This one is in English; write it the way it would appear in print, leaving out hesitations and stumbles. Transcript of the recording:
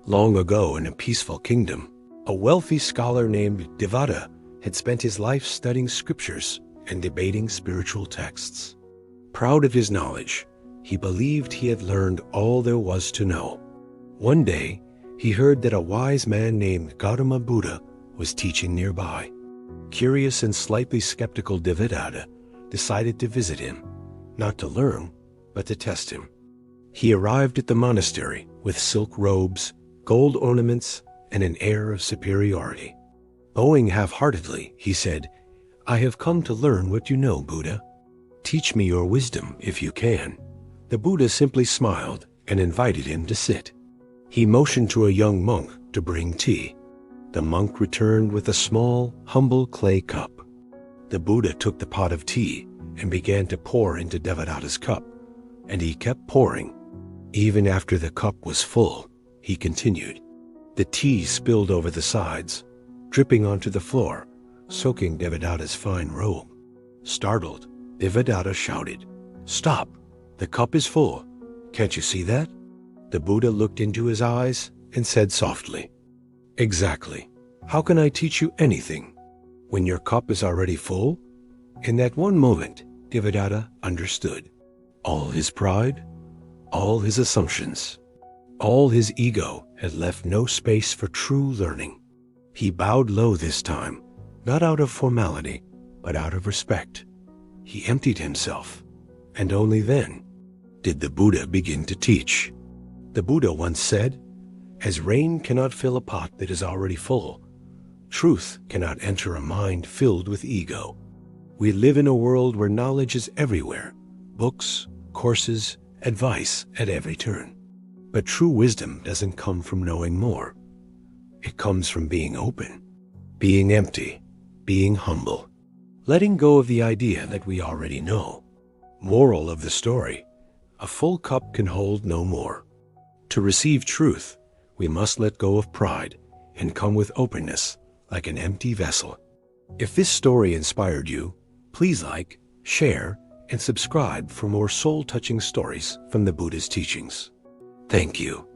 Long ago in a peaceful kingdom, a wealthy scholar named Devata had spent his life studying scriptures and debating spiritual texts. Proud of his knowledge, he believed he had learned all there was to know. One day, he heard that a wise man named Gautama Buddha was teaching nearby. Curious and slightly skeptical Devadatta decided to visit him, not to learn, but to test him. He arrived at the monastery with silk robes, gold ornaments, and an air of superiority. Bowing half-heartedly, he said, "I have come to learn what you know, Buddha. Teach me your wisdom if you can." The Buddha simply smiled and invited him to sit. He motioned to a young monk to bring tea. The monk returned with a small, humble clay cup. The Buddha took the pot of tea and began to pour into Devadatta's cup, and he kept pouring. Even after the cup was full, he continued. The tea spilled over the sides, dripping onto the floor, soaking Devadatta's fine robe. Startled, Devadatta shouted, "Stop! The cup is full. Can't you see that?" The Buddha looked into his eyes and said softly, "Exactly. How can I teach you anything when your cup is already full?" In that one moment, Devadatta understood. All his pride, all his assumptions, all his ego had left no space for true learning. He bowed low this time, not out of formality, but out of respect. He emptied himself, and only then did the Buddha begin to teach. The Buddha once said, "As rain cannot fill a pot that is already full, truth cannot enter a mind filled with ego." We live in a world where knowledge is everywhere, books, courses, advice at every turn. But true wisdom doesn't come from knowing more. It comes from being open, being empty, being humble, letting go of the idea that we already know. Moral of the story: a full cup can hold no more. To receive truth, we must let go of pride and come with openness like an empty vessel. If this story inspired you, please like, share, and subscribe for more soul-touching stories from the Buddha's teachings. Thank you.